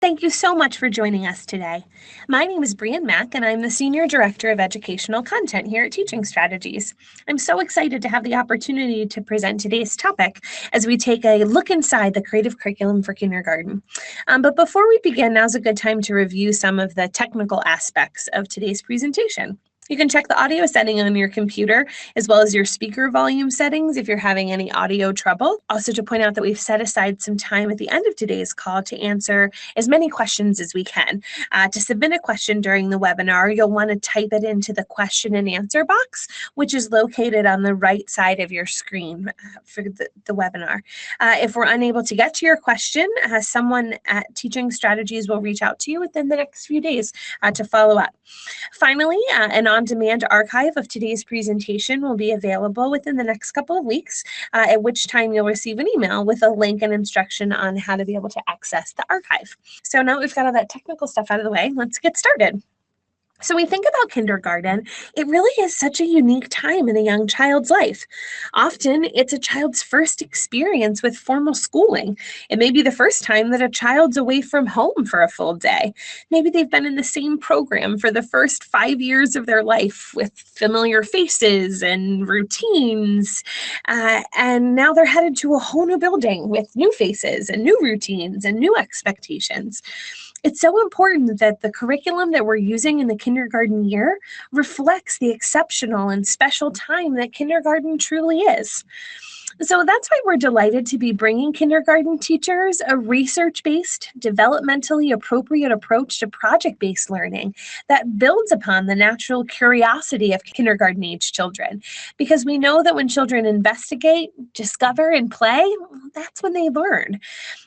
Thank you so much for joining us today. My name is Brian Mack, and I'm the Senior Director of Educational Content here at Teaching Strategies. I'm so excited to have the opportunity to present today's topic as we take a look inside the creative curriculum for kindergarten. But before we begin, now's a good time to review some of the technical aspects of today's presentation. You can check the audio setting on your computer as well as your speaker volume settings if you're having any audio trouble. Also to point out that we've set aside some time at the end of today's call to answer as many questions as we can. To submit a question during the webinar, you'll want to type it into the question and answer box, which is located on the right side of your screen for the webinar. If we're unable to get to your question, someone at Teaching Strategies will reach out to you within the next few days to follow up. Finally, an on-demand archive of today's presentation will be available within the next couple of weeks, at which time you'll receive an email with a link and instruction on how to be able to access the archive. So now we've got all that technical stuff out of the way, let's get started. So when we think about kindergarten, it really is such a unique time in a young child's life. Often, it's a child's first experience with formal schooling. It may be the first time that a child's away from home for a full day. Maybe they've been in the same program for the first 5 years of their life with familiar faces and routines. And now they're headed to a whole new building with new faces and new routines and new expectations. It's so important that the curriculum that we're using in the kindergarten year reflects the exceptional and special time that kindergarten truly is. So that's why we're delighted to be bringing kindergarten teachers a research-based, developmentally appropriate approach to project-based learning that builds upon the natural curiosity of kindergarten-age children. Because we know that when children investigate, discover, and play, that's when they learn.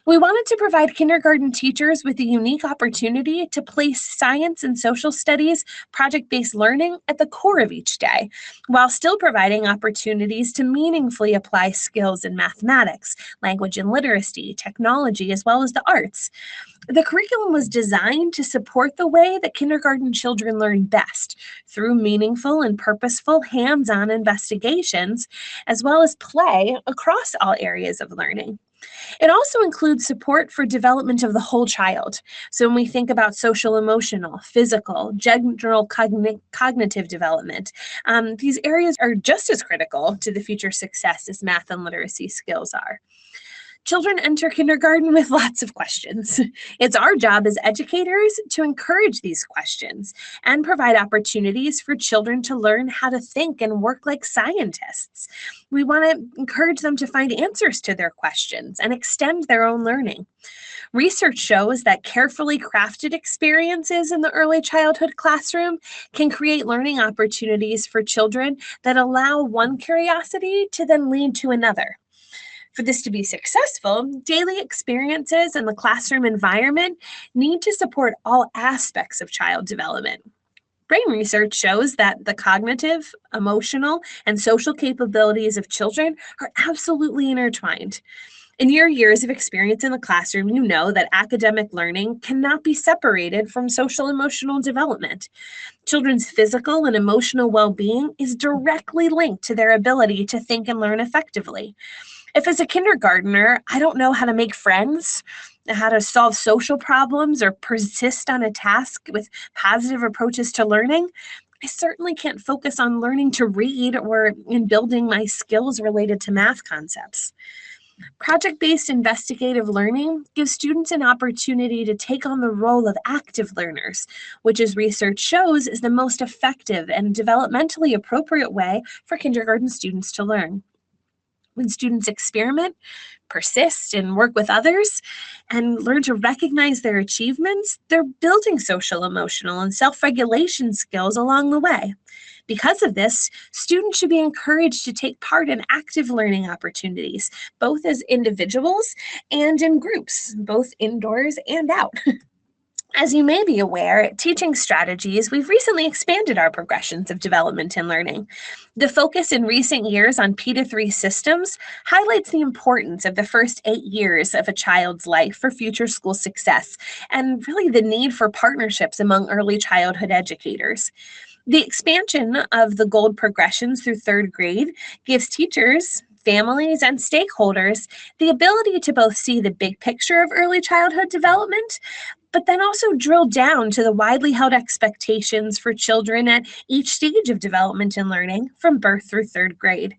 We wanted to provide kindergarten teachers with a unique opportunity to place science and social studies project-based learning at the core of each day, while still providing opportunities to meaningfully apply skills in mathematics, language and literacy, technology, as well as the arts. The curriculum was designed to support the way that kindergarten children learn best, through meaningful and purposeful hands-on investigations, as well as play across all areas of learning. It also includes support for development of the whole child. So when we think about social, emotional, physical, general cognitive development, these areas are just as critical to the future success as math and literacy skills are. Children enter kindergarten with lots of questions. It's our job as educators to encourage these questions and provide opportunities for children to learn how to think and work like scientists. We want to encourage them to find answers to their questions and extend their own learning. Research shows that carefully crafted experiences in the early childhood classroom can create learning opportunities for children that allow one curiosity to then lead to another. For this to be successful, daily experiences in the classroom environment need to support all aspects of child development. Brain research shows that the cognitive, emotional, and social capabilities of children are absolutely intertwined. In your years of experience in the classroom, you know that academic learning cannot be separated from social emotional development. Children's physical and emotional well-being is directly linked to their ability to think and learn effectively. If as a kindergartner, I don't know how to make friends, how to solve social problems, or persist on a task with positive approaches to learning, I certainly can't focus on learning to read or in building my skills related to math concepts. Project-based investigative learning gives students an opportunity to take on the role of active learners, which, as research shows, is the most effective and developmentally appropriate way for kindergarten students to learn. When students experiment, persist, and work with others, and learn to recognize their achievements, they're building social, emotional, and self-regulation skills along the way. Because of this, students should be encouraged to take part in active learning opportunities, both as individuals and in groups, both indoors and out. As you may be aware, at Teaching Strategies, we've recently expanded our progressions of development and learning. The focus in recent years on P-3 systems highlights the importance of the first 8 years of a child's life for future school success, and really the need for partnerships among early childhood educators. The expansion of the gold progressions through 3rd grade gives teachers, families, and stakeholders the ability to both see the big picture of early childhood development, but then also drill down to the widely held expectations for children at each stage of development and learning from birth through third grade.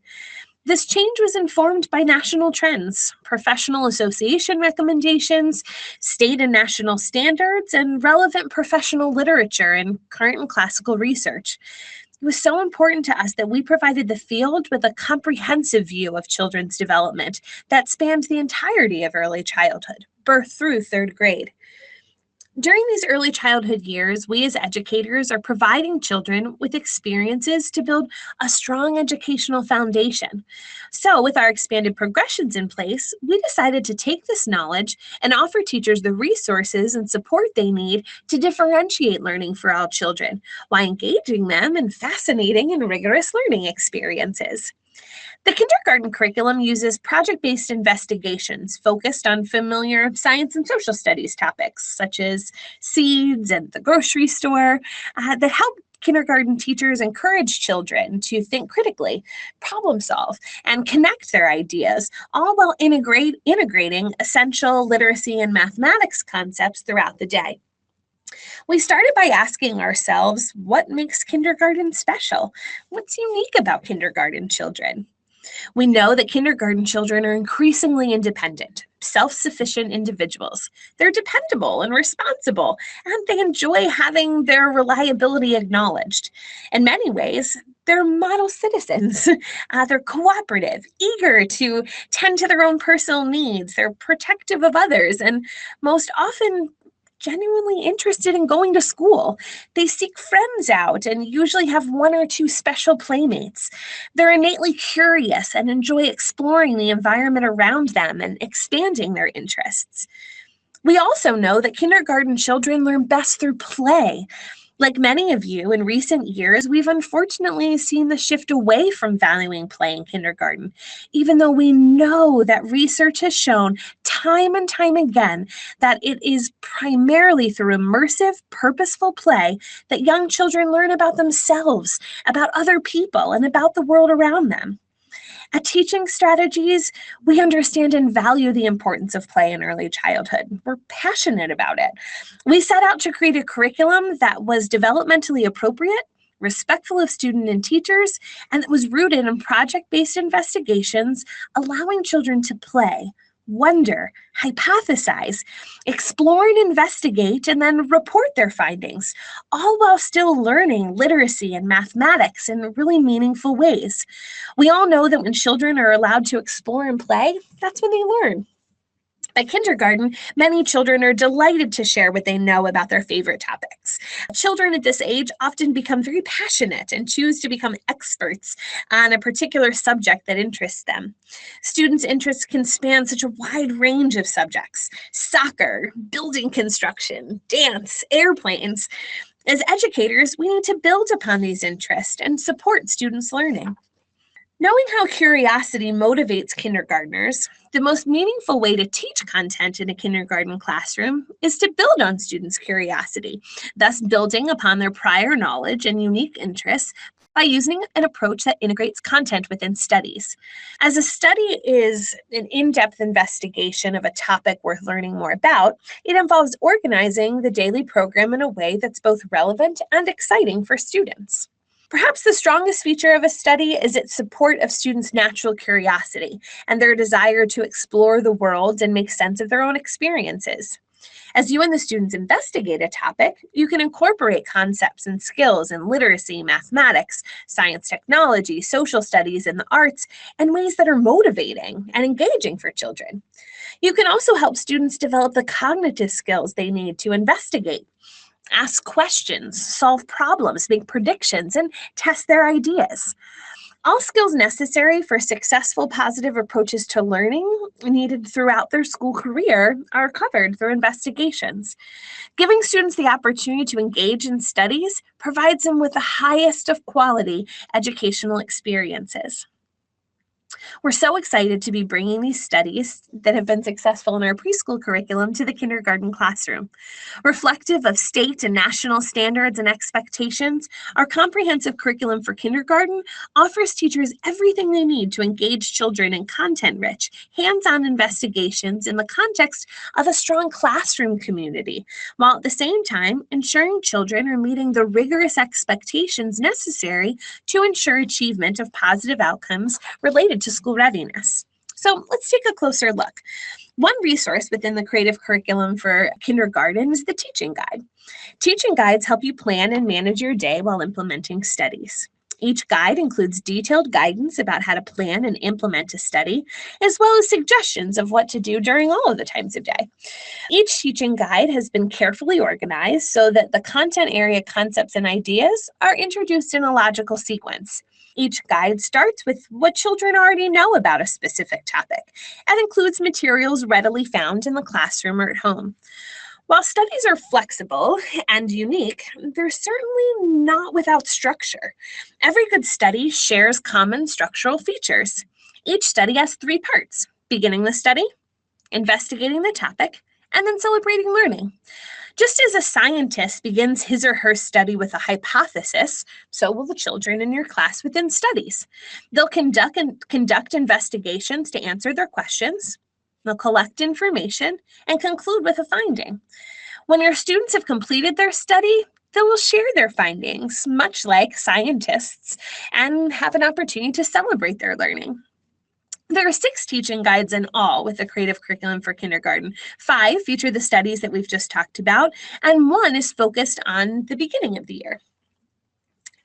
This change was informed by national trends, professional association recommendations, state and national standards, and relevant professional literature and current and classical research. It was so important to us that we provided the field with a comprehensive view of children's development that spanned the entirety of early childhood, birth through third grade. During these early childhood years, we as educators are providing children with experiences to build a strong educational foundation. So, with our expanded progressions in place, we decided to take this knowledge and offer teachers the resources and support they need to differentiate learning for all children while engaging them in fascinating and rigorous learning experiences. The kindergarten curriculum uses project-based investigations focused on familiar science and social studies topics, such as seeds and the grocery store, that help kindergarten teachers encourage children to think critically, problem solve, and connect their ideas, all while integrating essential literacy and mathematics concepts throughout the day. We started by asking ourselves, what makes kindergarten special? What's unique about kindergarten children? We know that kindergarten children are increasingly independent, self-sufficient individuals. They're dependable and responsible, and they enjoy having their reliability acknowledged. In many ways, they're model citizens. They're cooperative, eager to tend to their own personal needs. They're protective of others, and most often genuinely interested in going to school. They seek friends out and usually have one or two special playmates. They're innately curious and enjoy exploring the environment around them and expanding their interests. We also know that kindergarten children learn best through play. Like many of you, in recent years, we've unfortunately seen the shift away from valuing play in kindergarten, even though we know that research has shown time and time again that it is primarily through immersive, purposeful play that young children learn about themselves, about other people, and about the world around them. At Teaching Strategies, we understand and value the importance of play in early childhood. We're passionate about it. We set out to create a curriculum that was developmentally appropriate, respectful of student and teachers, and that was rooted in project-based investigations, allowing children to play, wonder, hypothesize, explore and investigate, and then report their findings, all while still learning literacy and mathematics in really meaningful ways. We all know that when children are allowed to explore and play, that's when they learn. At kindergarten, many children are delighted to share what they know about their favorite topics. Children at this age often become very passionate and choose to become experts on a particular subject that interests them. Students' interests can span such a wide range of subjects: soccer, building construction, dance, airplanes. As educators, we need to build upon these interests and support students' learning. Knowing how curiosity motivates kindergartners, the most meaningful way to teach content in a kindergarten classroom is to build on students' curiosity, thus building upon their prior knowledge and unique interests by using an approach that integrates content within studies. As a study is an in-depth investigation of a topic worth learning more about, it involves organizing the daily program in a way that's both relevant and exciting for students. Perhaps the strongest feature of a study is its support of students' natural curiosity and their desire to explore the world and make sense of their own experiences. As you and the students investigate a topic, you can incorporate concepts and skills in literacy, mathematics, science, technology, social studies, and the arts in ways that are motivating and engaging for children. You can also help students develop the cognitive skills they need to investigate, ask questions, solve problems, make predictions, and test their ideas. All skills necessary for successful positive approaches to learning needed throughout their school career are covered through investigations. Giving students the opportunity to engage in studies provides them with the highest of quality educational experiences. We're so excited to be bringing these studies that have been successful in our preschool curriculum to the kindergarten classroom. Reflective of state and national standards and expectations, our comprehensive curriculum for kindergarten offers teachers everything they need to engage children in content-rich, hands-on investigations in the context of a strong classroom community, while at the same time ensuring children are meeting the rigorous expectations necessary to ensure achievement of positive outcomes related to school readiness. So let's take a closer look. One resource within the creative curriculum for kindergarten is the teaching guide. Teaching guides help you plan and manage your day while implementing studies. Each guide includes detailed guidance about how to plan and implement a study, as well as suggestions of what to do during all of the times of day. Each teaching guide has been carefully organized so that the content area concepts and ideas are introduced in a logical sequence. Each guide starts with what children already know about a specific topic and includes materials readily found in the classroom or at home. While studies are flexible and unique, they're certainly not without structure. Every good study shares common structural features. Each study has 3 parts: beginning the study, investigating the topic, and then celebrating learning. Just as a scientist begins his or her study with a hypothesis, so will the children in your class within studies. They'll conduct investigations to answer their questions. They'll collect information and conclude with a finding. When your students have completed their study, they will share their findings, much like scientists, and have an opportunity to celebrate their learning. There are 6 teaching guides in all with the creative curriculum for kindergarten. 5 feature the studies that we've just talked about, and 1 is focused on the beginning of the year.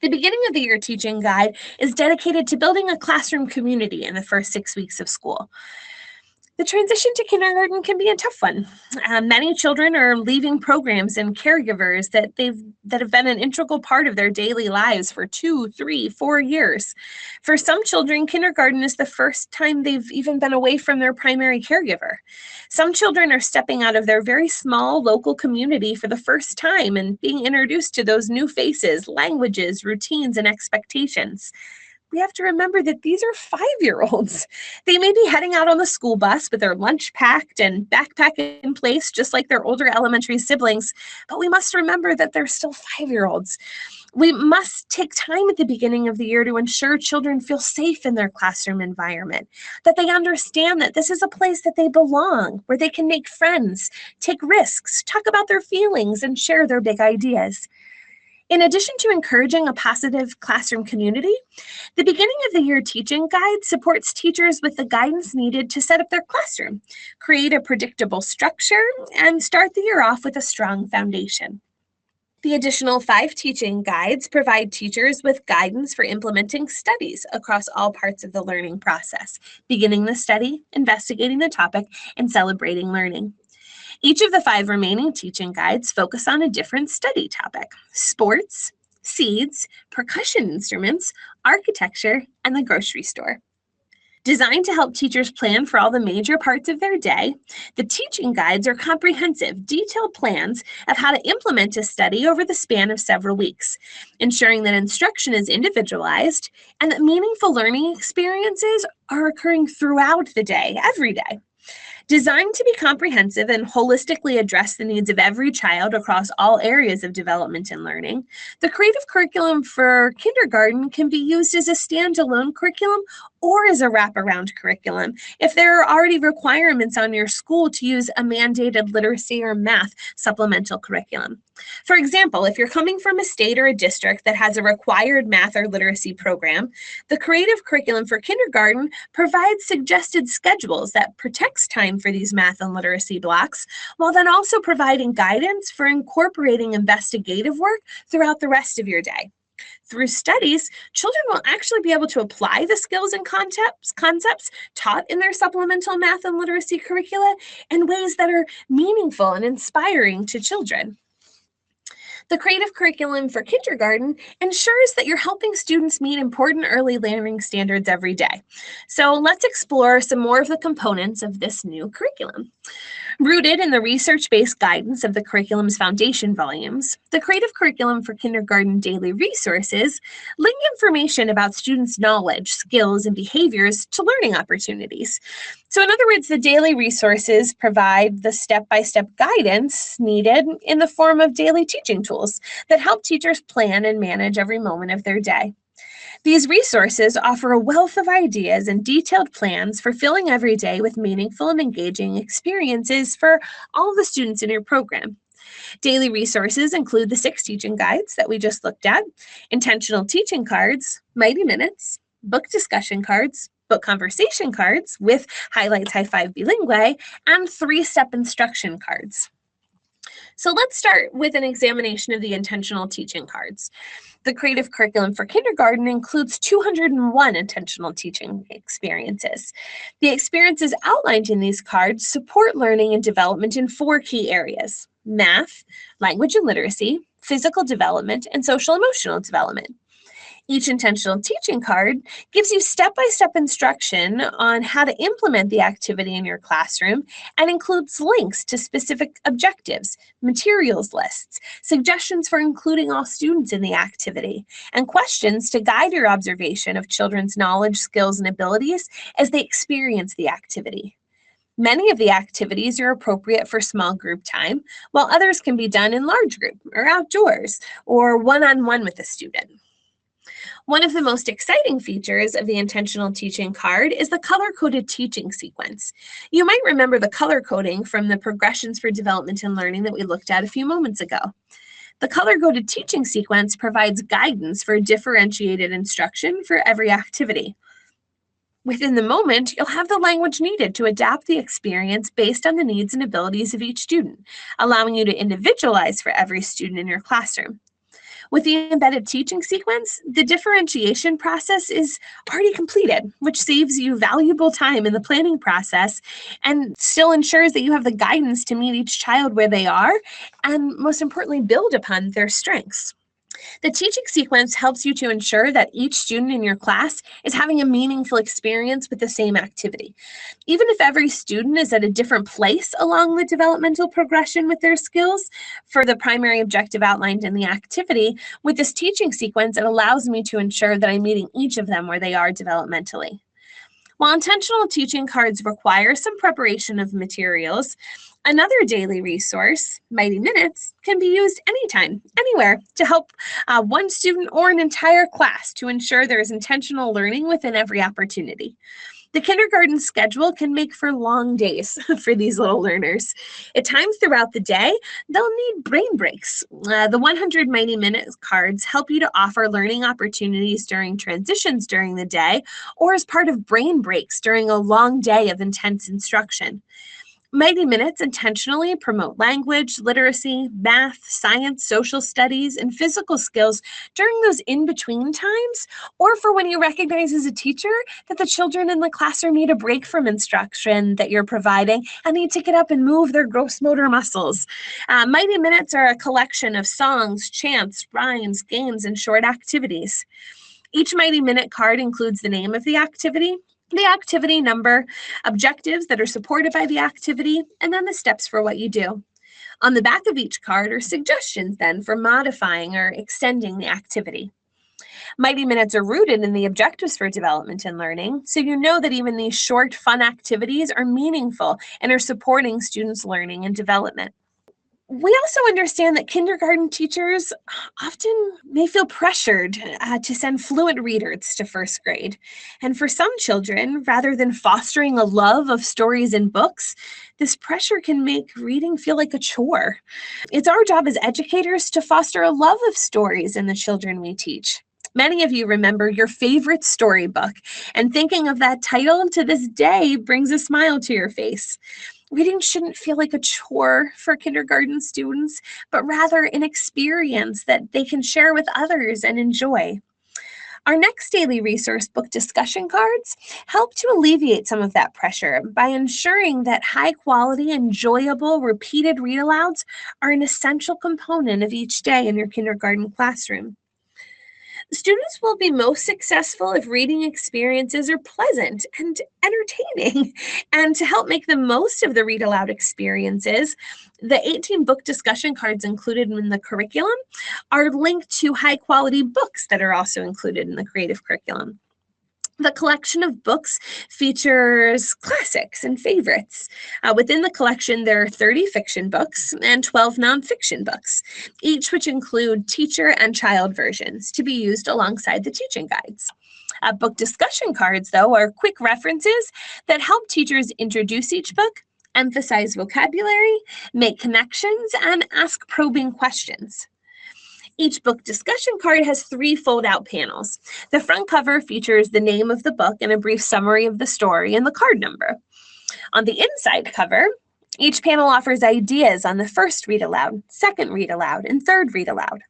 The beginning of the year teaching guide is dedicated to building a classroom community in the first 6 weeks of school. The transition to kindergarten can be a tough one. Many children are leaving programs and caregivers that have been an integral part of their daily lives for 2, 3, 4 years. For some children, kindergarten is the first time they've even been away from their primary caregiver. Some children are stepping out of their very small local community for the first time and being introduced to those new faces, languages, routines, and expectations. We have to remember that these are 5-year-olds. They may be heading out on the school bus with their lunch packed and backpack in place, just like their older elementary siblings, but we must remember that they're still 5-year-olds. We must take time at the beginning of the year to ensure children feel safe in their classroom environment, that they understand that this is a place that they belong, where they can make friends, take risks, talk about their feelings, and share their big ideas. In addition to encouraging a positive classroom community, the beginning of the year teaching guide supports teachers with the guidance needed to set up their classroom, create a predictable structure, and start the year off with a strong foundation. The additional 5 teaching guides provide teachers with guidance for implementing studies across all parts of the learning process, beginning the study, investigating the topic, and celebrating learning. Each of the 5 remaining teaching guides focus on a different study topic: sports, seeds, percussion instruments, architecture, and the grocery store. Designed to help teachers plan for all the major parts of their day, the teaching guides are comprehensive, detailed plans of how to implement a study over the span of several weeks, ensuring that instruction is individualized and that meaningful learning experiences are occurring throughout the day, every day. Designed to be comprehensive and holistically address the needs of every child across all areas of development and learning, the creative curriculum for kindergarten can be used as a standalone curriculum or as a wraparound curriculum if there are already requirements on your school to use a mandated literacy or math supplemental curriculum. For example, if you're coming from a state or a district that has a required math or literacy program, the creative curriculum for kindergarten provides suggested schedules that protects time for these math and literacy blocks, while then also providing guidance for incorporating investigative work throughout the rest of your day. Through studies, children will actually be able to apply the skills and concepts taught in their supplemental math and literacy curricula in ways that are meaningful and inspiring to children. The creative curriculum for kindergarten ensures that you're helping students meet important early learning standards every day. So let's explore some more of the components of this new curriculum. Rooted in the research-based guidance of the curriculum's foundation volumes, the creative curriculum for kindergarten daily resources link information about students' knowledge, skills, and behaviors to learning opportunities. So in other words, the daily resources provide the step-by-step guidance needed in the form of daily teaching tools that help teachers plan and manage every moment of their day. These resources offer a wealth of ideas and detailed plans for filling every day with meaningful and engaging experiences for all the students in your program. Daily resources include the 6 teaching guides that we just looked at, intentional teaching cards, Mighty Minutes, book discussion cards, book conversation cards with highlights, high five, bilingue, and 3-step instruction cards. So let's start with an examination of the intentional teaching cards. The creative curriculum for kindergarten includes 201 intentional teaching experiences. The experiences outlined in these cards support learning and development in 4 key areas: math, language and literacy, physical development, and social emotional development. Each intentional teaching card gives you step-by-step instruction on how to implement the activity in your classroom and includes links to specific objectives, materials lists, suggestions for including all students in the activity, and questions to guide your observation of children's knowledge, skills, and abilities as they experience the activity. Many of the activities are appropriate for small group time, while others can be done in large group or outdoors or one-on-one with a student. One of the most exciting features of the intentional teaching card is the color-coded teaching sequence. You might remember the color coding from the progressions for development and learning that we looked at a few moments ago. The color-coded teaching sequence provides guidance for differentiated instruction for every activity. Within the moment, you'll have the language needed to adapt the experience based on the needs and abilities of each student, allowing you to individualize for every student in your classroom. With the embedded teaching sequence, the differentiation process is already completed, which saves you valuable time in the planning process and still ensures that you have the guidance to meet each child where they are and, most importantly, build upon their strengths. The teaching sequence helps you to ensure that each student in your class is having a meaningful experience with the same activity. Even if every student is at a different place along the developmental progression with their skills, for the primary objective outlined in the activity, with this teaching sequence, it allows me to ensure that I'm meeting each of them where they are developmentally. While intentional teaching cards require some preparation of materials, another daily resource, Mighty Minutes, can be used anytime, anywhere, to help one student or an entire class to ensure there is intentional learning within every opportunity. The kindergarten schedule can make for long days for these little learners. At times throughout the day, they'll need brain breaks. The 100 Mighty Minutes cards help you to offer learning opportunities during transitions during the day or as part of brain breaks during a long day of intense instruction. Mighty Minutes intentionally promote language, literacy, math, science, social studies, and physical skills during those in-between times, or for when you recognize as a teacher that the children in the classroom need a break from instruction that you're providing and need to get up and move their gross motor muscles. Mighty Minutes are a collection of songs, chants, rhymes, games, and short activities. Each Mighty Minute card includes the name of the activity number, objectives that are supported by the activity, and then the steps for what you do. On the back of each card are suggestions then for modifying or extending the activity. Mighty Minutes are rooted in the objectives for development and learning, so you know that even these short, fun activities are meaningful and are supporting students' learning and development. We also understand that kindergarten teachers often may feel pressured to send fluent readers to first grade. And for some children, rather than fostering a love of stories and books, this pressure can make reading feel like a chore. It's our job as educators to foster a love of stories in the children we teach. Many of you remember your favorite storybook, and thinking of that title to this day brings a smile to your face. Reading shouldn't feel like a chore for kindergarten students, but rather an experience that they can share with others and enjoy. Our next daily resource book discussion cards help to alleviate some of that pressure by ensuring that high quality, enjoyable, repeated read alouds are an essential component of each day in your kindergarten classroom. Students will be most successful if reading experiences are pleasant and entertaining. And to help make the most of the read aloud experiences, the 18 book discussion cards included in the curriculum are linked to high quality books that are also included in the creative curriculum. The collection of books features classics and favorites. Within the collection, there are 30 fiction books and 12 nonfiction books, each which include teacher and child versions to be used alongside the teaching guides. Book discussion cards, though, are quick references that help teachers introduce each book, emphasize vocabulary, make connections, and ask probing questions. Each book discussion card has 3 fold-out panels. The front cover features the name of the book and a brief summary of the story and the card number. On the inside cover, each panel offers ideas on the first read aloud, second read aloud, and third read aloud.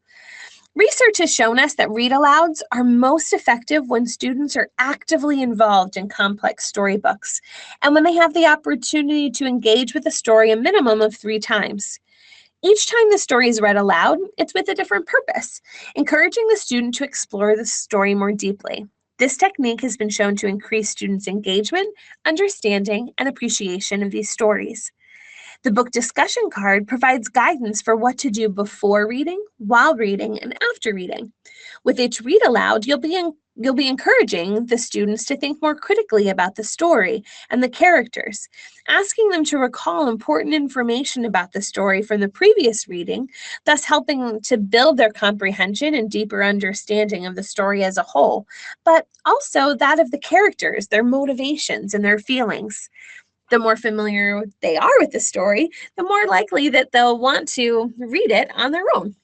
Research has shown us that read alouds are most effective when students are actively involved in complex storybooks and when they have the opportunity to engage with the story a minimum of 3 times. Each time the story is read aloud, it's with a different purpose, encouraging the student to explore the story more deeply. This technique has been shown to increase students' engagement, understanding, and appreciation of these stories. The book discussion card provides guidance for what to do before reading, while reading, and after reading. With each read aloud, you'll be encouraging the students to think more critically about the story and the characters, asking them to recall important information about the story from the previous reading, thus helping to build their comprehension and deeper understanding of the story as a whole, but also that of the characters, their motivations, and their feelings. The more familiar they are with the story, the more likely that they'll want to read it on their own.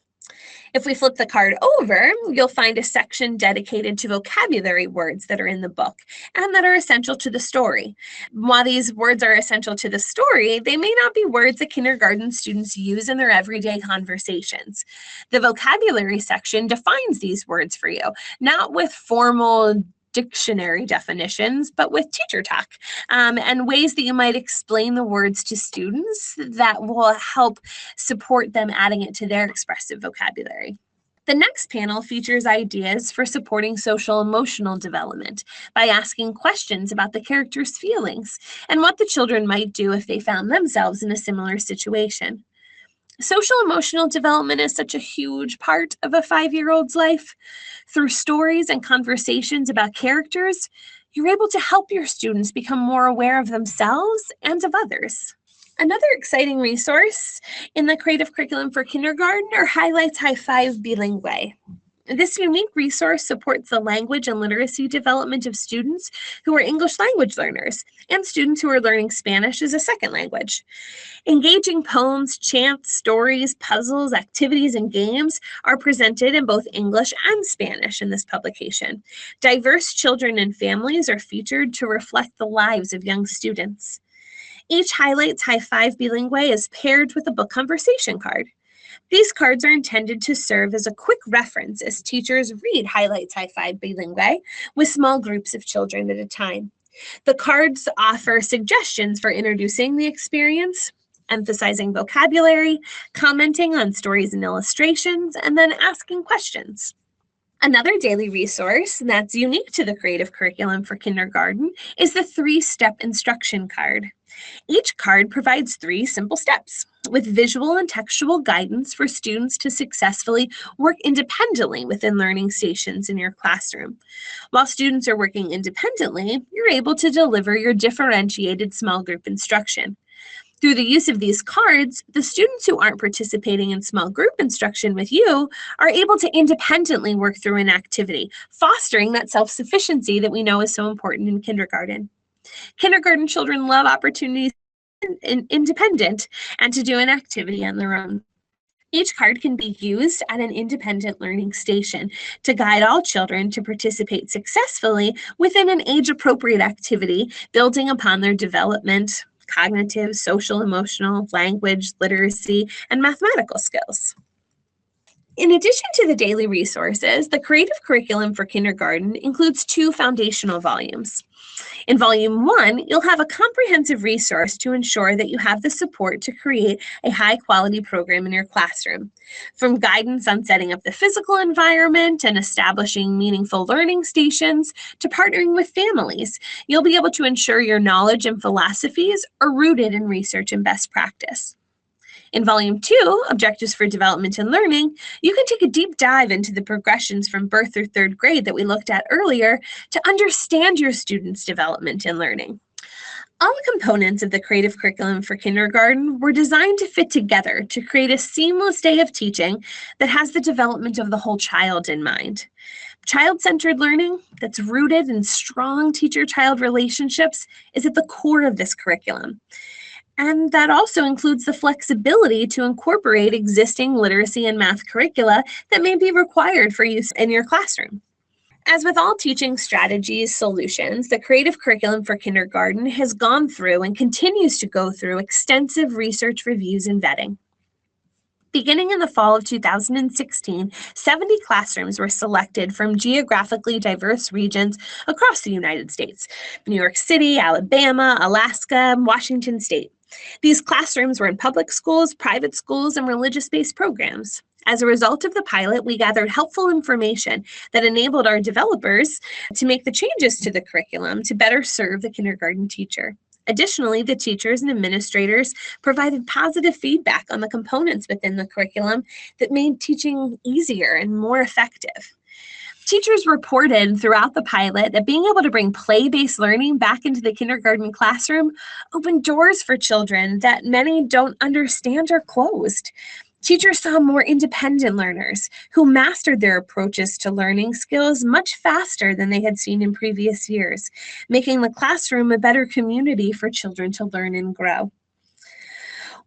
If we flip the card over, you'll find a section dedicated to vocabulary words that are in the book and that are essential to the story. While these words are essential to the story, they may not be words that kindergarten students use in their everyday conversations. The vocabulary section defines these words for you, not with formal dictionary definitions, but with teacher talk and ways that you might explain the words to students that will help support them adding it to their expressive vocabulary. The next panel features ideas for supporting social emotional development by asking questions about the characters' feelings and what the children might do if they found themselves in a similar situation. Social emotional development is such a huge part of a 5-year-old's life. Through stories and conversations about characters, you're able to help your students become more aware of themselves and of others. Another exciting resource in the creative curriculum for kindergarten are Highlights High Five Bilingue. This unique resource supports the language and literacy development of students who are English language learners and students who are learning Spanish as a second language. Engaging poems, chants, stories, puzzles, activities, and games are presented in both English and Spanish in this publication. Diverse children and families are featured to reflect the lives of young students. Each Highlights High Five Bilingue is paired with a book conversation card. These cards are intended to serve as a quick reference as teachers read Highlights High Five Bilingue with small groups of children at a time. The cards offer suggestions for introducing the experience, emphasizing vocabulary, commenting on stories and illustrations, and then asking questions. Another daily resource that's unique to the creative curriculum for kindergarten is the 3-step instruction card. Each card provides 3 simple steps with visual and textual guidance for students to successfully work independently within learning stations in your classroom. While students are working independently, you're able to deliver your differentiated small group instruction. Through the use of these cards, the students who aren't participating in small group instruction with you are able to independently work through an activity, fostering that self-sufficiency that we know is so important in kindergarten. Kindergarten children love opportunities to be independent and to do an activity on their own. Each card can be used at an independent learning station to guide all children to participate successfully within an age-appropriate activity, building upon their development, cognitive, social, emotional, language, literacy, and mathematical skills. In addition to the daily resources, the creative curriculum for kindergarten includes 2 foundational volumes. In Volume 1, you'll have a comprehensive resource to ensure that you have the support to create a high-quality program in your classroom. From guidance on setting up the physical environment and establishing meaningful learning stations to partnering with families, you'll be able to ensure your knowledge and philosophies are rooted in research and best practice. In Volume 2, Objectives for Development and Learning, you can take a deep dive into the progressions from birth through 3rd grade that we looked at earlier to understand your students' development and learning. All the components of the creative curriculum for kindergarten were designed to fit together to create a seamless day of teaching that has the development of the whole child in mind. Child-centered learning that's rooted in strong teacher-child relationships is at the core of this curriculum. And that also includes the flexibility to incorporate existing literacy and math curricula that may be required for use in your classroom. As with all teaching strategies solutions, the creative curriculum for kindergarten has gone through and continues to go through extensive research reviews and vetting. Beginning in the fall of 2016, 70 classrooms were selected from geographically diverse regions across the United States: New York City, Alabama, Alaska, and Washington State. These classrooms were in public schools, private schools, and religious-based programs. As a result of the pilot, we gathered helpful information that enabled our developers to make the changes to the curriculum to better serve the kindergarten teacher. Additionally, the teachers and administrators provided positive feedback on the components within the curriculum that made teaching easier and more effective. Teachers reported throughout the pilot that being able to bring play-based learning back into the kindergarten classroom opened doors for children that many don't understand or closed. Teachers saw more independent learners who mastered their approaches to learning skills much faster than they had seen in previous years, making the classroom a better community for children to learn and grow.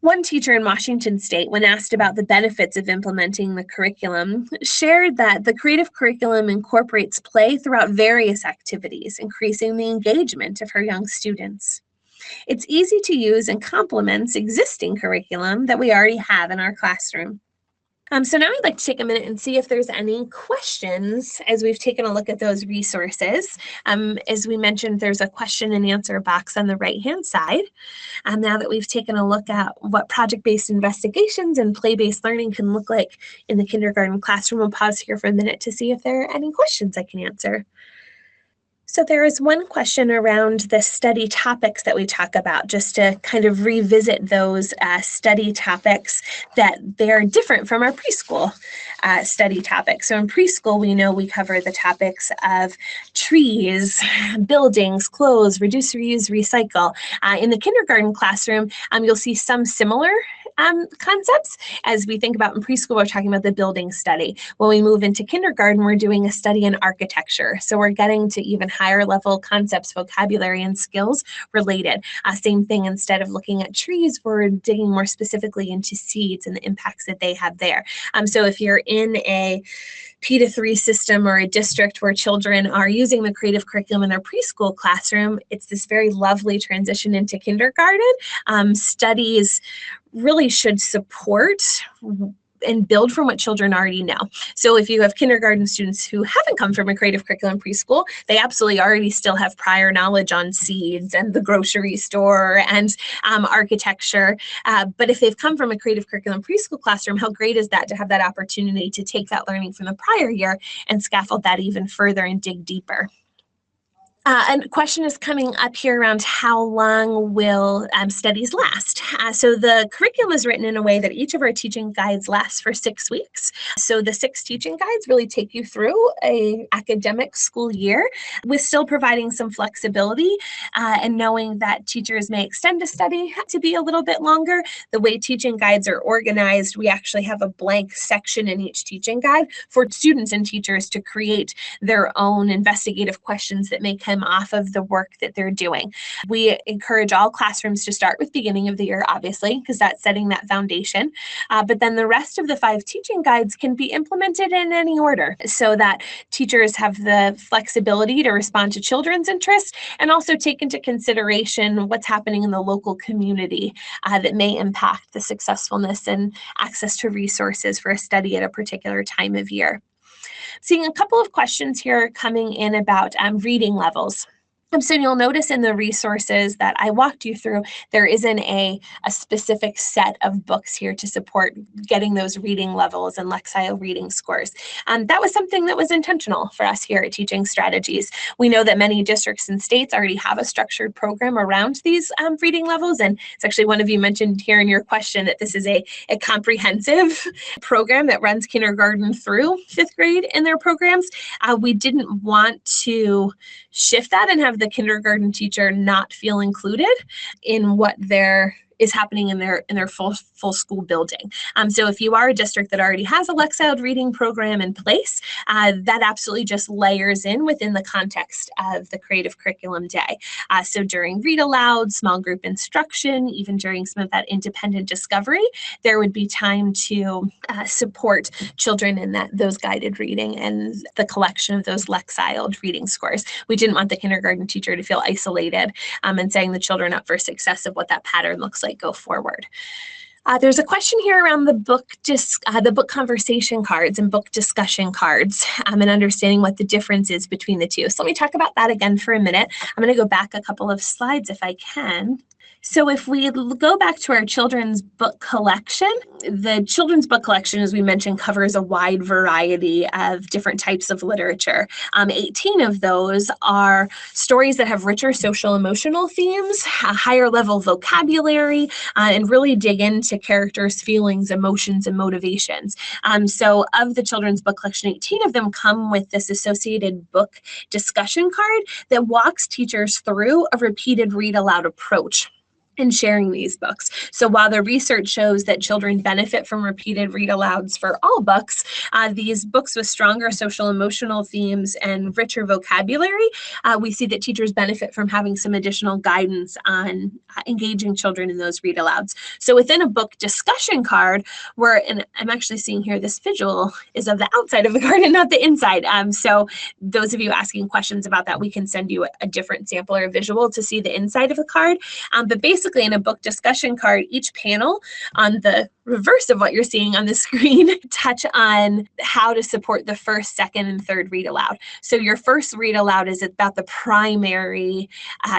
One teacher in Washington State, when asked about the benefits of implementing the curriculum, shared that the creative curriculum incorporates play throughout various activities, increasing the engagement of her young students. It's easy to use and complements existing curriculum that we already have in our classroom. So now I'd like to take a minute and see if there's any questions as we've taken a look at those resources. As we mentioned, there's a question and answer box on the right-hand side. Now that we've taken a look at what project-based investigations and play-based learning can look like in the kindergarten classroom, we'll pause here for a minute to see if there are any questions I can answer. So there is one question around the study topics that we talk about, just to kind of revisit those study topics that they're different from our preschool study topics. So in preschool, we know we cover the topics of trees, buildings, clothes, reduce, reuse, recycle. In the kindergarten classroom, you'll see some similar concepts. As we think about in preschool, we're talking about the building study. When we move into kindergarten, we're doing a study in architecture. So we're getting to even higher level concepts, vocabulary, and skills related. Same thing, instead of looking at trees, we're digging more specifically into seeds and the impacts that they have there. So if you're in a P-3 system or a district where children are using the creative curriculum in their preschool classroom, it's this very lovely transition into kindergarten. Studies really should support and build from what children already know. So if you have kindergarten students who haven't come from a creative curriculum preschool, they absolutely already still have prior knowledge on seeds and the grocery store and architecture. But if they've come from a creative curriculum preschool classroom, how great is that to have that opportunity to take that learning from the prior year and scaffold that even further and dig deeper. And a question is coming up here around how long will studies last? So the curriculum is written in a way that each of our teaching guides lasts for 6 weeks. So the 6 teaching guides really take you through an academic school year with still providing some flexibility and knowing that teachers may extend a study to be a little bit longer. The way teaching guides are organized, we actually have a blank section in each teaching guide for students and teachers to create their own investigative questions that may time off of the work that they're doing. We encourage all classrooms to start with beginning of the year, obviously, because that's setting that foundation. But then the rest of the 5 teaching guides can be implemented in any order so that teachers have the flexibility to respond to children's interests and also take into consideration what's happening in the local community that may impact the successfulness and access to resources for a study at a particular time of year. Seeing a couple of questions here coming in about reading levels. So you'll notice in the resources that I walked you through, there isn't a specific set of books here to support getting those reading levels and Lexile reading scores. That was something that was intentional for us here at Teaching Strategies. We know that many districts and states already have a structured program around these reading levels, and it's actually one of you mentioned here in your question that this is a comprehensive program that runs kindergarten through 5th grade in their programs. We didn't want to shift that and have the kindergarten teacher not feel included in what is happening in their full school building. So if you are a district that already has a Lexile reading program in place, that absolutely just layers in within the context of the Creative Curriculum Day. So during read aloud, small group instruction, even during some of that independent discovery, there would be time to support children in those guided reading and the collection of those Lexile reading scores. We didn't want the kindergarten teacher to feel isolated and setting the children up for success of what that pattern looks like go forward. There's a question here around the book conversation cards and book discussion cards and understanding what the difference is between the two. So let me talk about that again for a minute. I'm going to go back a couple of slides if I can. So if we go back to our children's book collection, the children's book collection, as we mentioned, covers a wide variety of different types of literature. 18 of those are stories that have richer social emotional themes, a higher level vocabulary, and really dig into characters' feelings, emotions, and motivations. So of the children's book collection, 18 of them come with this associated book discussion card that walks teachers through a repeated read aloud approach in sharing these books. So while the research shows that children benefit from repeated read alouds for all books, these books with stronger social emotional themes and richer vocabulary, we see that teachers benefit from having some additional guidance on engaging children in those read alouds. So within a book discussion card, and I'm actually seeing here this visual is of the outside of the card and not the inside. So those of you asking questions about that, we can send you a different sample or a visual to see the inside of the card. But basically in a book discussion card, each panel on the reverse of what you're seeing on the screen touch on how to support the first, second, and third read aloud. So your first read aloud is about the primary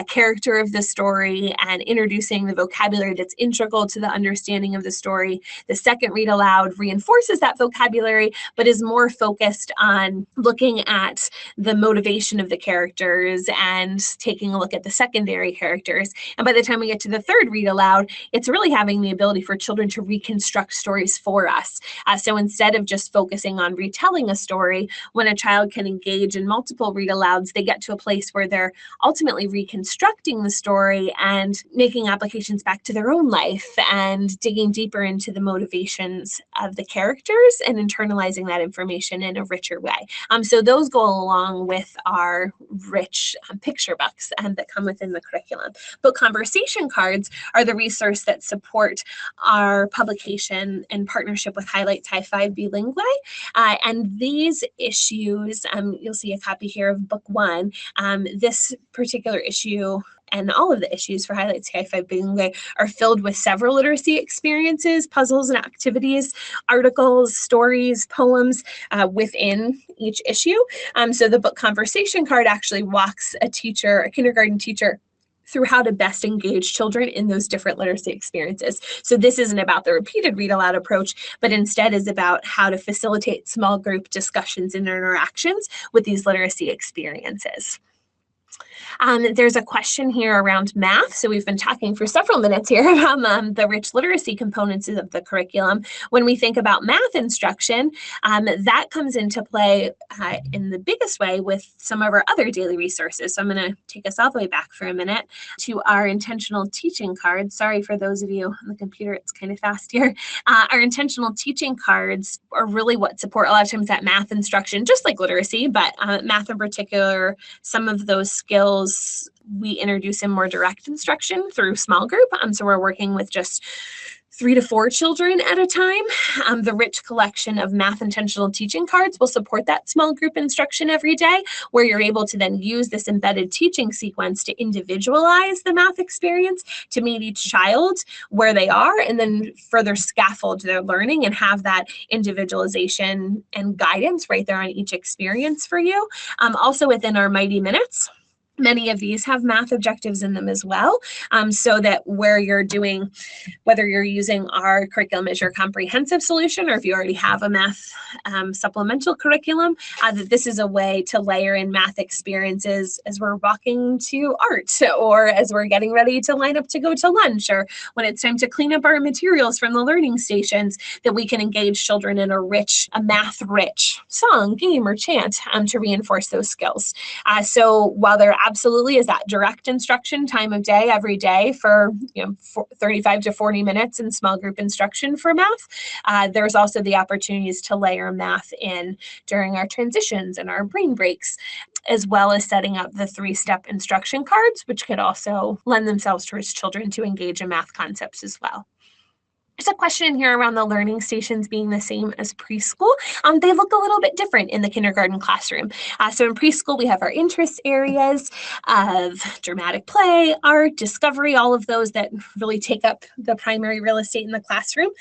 character of the story and introducing the vocabulary that's integral to the understanding of the story. The second read aloud reinforces that vocabulary, but is more focused on looking at the motivation of the characters and taking a look at the secondary characters. And by the time we get to the third read aloud, it's really having the ability for children to reconstruct stories for us. So instead of just focusing on retelling a story, when a child can engage in multiple read alouds, they get to a place where they're ultimately reconstructing the story and making applications back to their own life and digging deeper into the motivations of the characters and internalizing that information in a richer way. So those go along with our rich picture books that come within the curriculum. Book conversation cards are the resource that support our publication in partnership with Highlights High Five Bilingue. And these issues, you'll see a copy here of book 1. This particular issue and all of the issues for Highlights High Five Bilingue are filled with several literacy experiences, puzzles and activities, articles, stories, poems within each issue. So the book conversation card actually walks a kindergarten teacher, through how to best engage children in those different literacy experiences. So this isn't about the repeated read aloud approach, but instead is about how to facilitate small group discussions and interactions with these literacy experiences. There's a question here around math. So we've been talking for several minutes here about the rich literacy components of the curriculum. When we think about math instruction, that comes into play in the biggest way with some of our other daily resources. So I'm going to take us all the way back for a minute to our intentional teaching cards. Sorry for those of you on the computer, it's kind of fast here. Our intentional teaching cards are really what support a lot of times that math instruction, just like literacy, but math in particular, some of those skills we introduce in more direct instruction through small group. So we're working with just 3 to 4 children at a time. The rich collection of math intentional teaching cards will support that small group instruction every day, where you're able to then use this embedded teaching sequence to individualize the math experience to meet each child where they are, and then further scaffold their learning and have that individualization and guidance right there on each experience for you. Also within our Mighty Minutes, many of these have math objectives in them as well, so that where you're doing, whether you're using our curriculum as your comprehensive solution, or if you already have a math supplemental curriculum, that this is a way to layer in math experiences as we're walking to art, or as we're getting ready to line up to go to lunch, or when it's time to clean up our materials from the learning stations, that we can engage children in a math-rich song, game, or chant to reinforce those skills. So while there absolutely is that direct instruction time of day every day for 35 to 40 minutes in small group instruction for math, there's also the opportunities to layer math in during our transitions and our brain breaks, as well as setting up the 3-step instruction cards, which could also lend themselves towards children to engage in math concepts as well. There's a question here around the learning stations being the same as preschool. They look a little bit different in the kindergarten classroom. So in preschool, we have our interest areas of dramatic play, art, discovery, all of those that really take up the primary real estate in the classroom.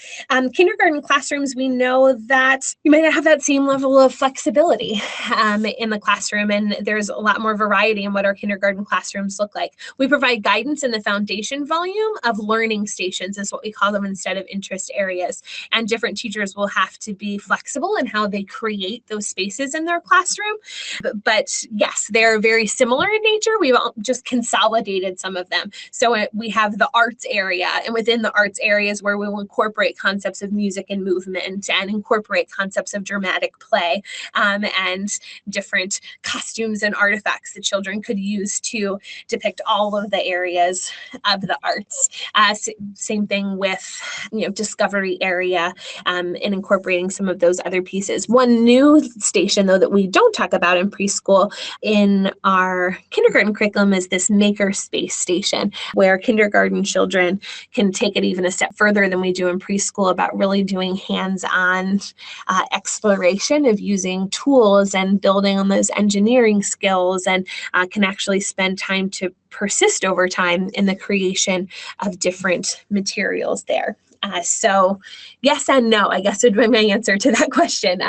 Kindergarten classrooms, we know that you might not have that same level of flexibility in the classroom, and there's a lot more variety in what our kindergarten classrooms look like. We provide guidance in the foundation volume of learning stations, is what we call them, instead of interest areas, and different teachers will have to be flexible in how they create those spaces in their classroom. But yes, they're very similar in nature. We've just consolidated some of them. So we have the arts area, and within the arts areas where we will incorporate concepts of music and movement, and incorporate concepts of dramatic play, and different costumes and artifacts that children could use to depict all of the areas of the arts. Same thing with discovery area, and incorporating some of those other pieces. One new station, though, that we don't talk about in preschool in our kindergarten curriculum is this makerspace station, where kindergarten children can take it even a step further than we do in preschool about really doing hands-on exploration of using tools and building on those engineering skills, and can actually spend time to persist over time in the creation of different materials there. So yes and no, I guess would be my answer to that question.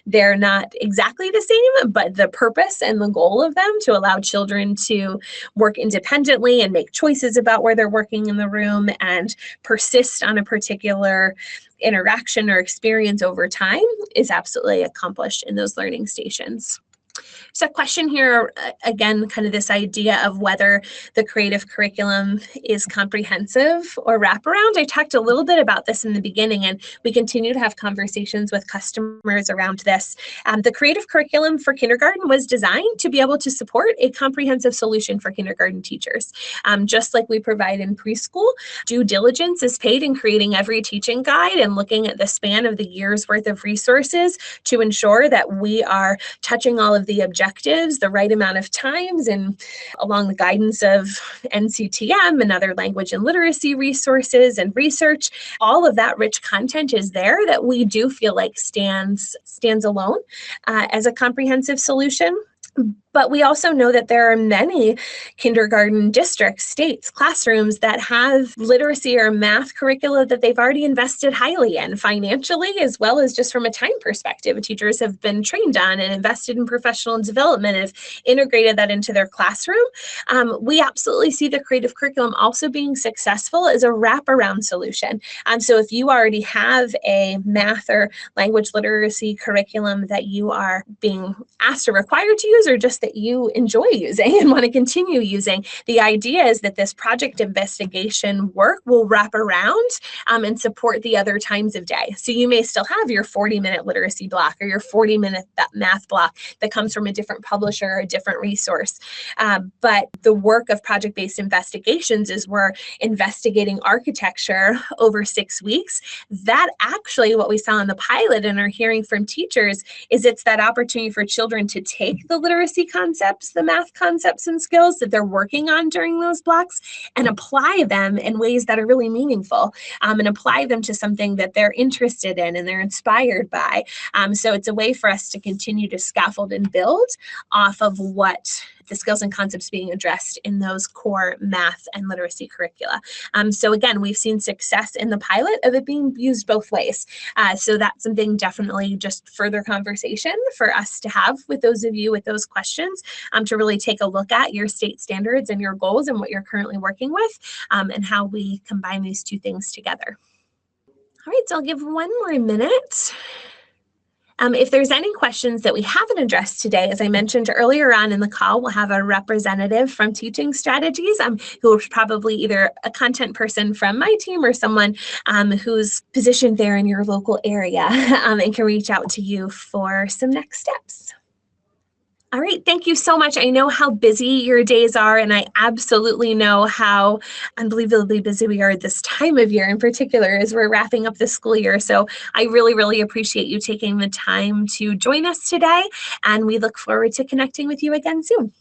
They're not exactly the same, but the purpose and the goal of them to allow children to work independently and make choices about where they're working in the room and persist on a particular interaction or experience over time is absolutely accomplished in those learning stations. So a question here, again, kind of this idea of whether the creative curriculum is comprehensive or wraparound. I talked a little bit about this in the beginning, and we continue to have conversations with customers around this. The creative curriculum for kindergarten was designed to be able to support a comprehensive solution for kindergarten teachers. Just like we provide in preschool, due diligence is paid in creating every teaching guide and looking at the span of the year's worth of resources to ensure that we are touching all of the objectives the right amount of times, and along the guidance of NCTM and other language and literacy resources and research. All of that rich content is there that we do feel like stands alone as a comprehensive solution. But we also know that there are many kindergarten districts, states, classrooms that have literacy or math curricula that they've already invested highly in financially, as well as just from a time perspective. Teachers have been trained on and invested in professional development and have integrated that into their classroom. We absolutely see the creative curriculum also being successful as a wraparound solution. So if you already have a math or language literacy curriculum that you are being asked or required to use, or just that you enjoy using and want to continue using. The idea is that this project investigation work will wrap around and support the other times of day. So you may still have your 40-minute literacy block or your 40-minute math block that comes from a different publisher or a different resource. But the work of project-based investigations is we're investigating architecture over 6 weeks. That actually, what we saw in the pilot and are hearing from teachers, is it's that opportunity for children to take the literacy concepts, the math concepts and skills that they're working on during those blocks and apply them in ways that are really meaningful, and apply them to something that they're interested in and they're inspired by. So it's a way for us to continue to scaffold and build off of what the skills and concepts being addressed in those core math and literacy curricula. So again, we've seen success in the pilot of it being used both ways. So that's something definitely just further conversation for us to have with those of you with those questions, to really take a look at your state standards and your goals and what you're currently working with, and how we combine these two things together. All right, so I'll give one more minute. If there's any questions that we haven't addressed today, as I mentioned earlier on in the call, we'll have a representative from Teaching Strategies who is probably either a content person from my team or someone who's positioned there in your local area and can reach out to you for some next steps. All right, thank you so much. I know how busy your days are, and I absolutely know how unbelievably busy we are this time of year in particular as we're wrapping up the school year. So I really, really appreciate you taking the time to join us today, and we look forward to connecting with you again soon.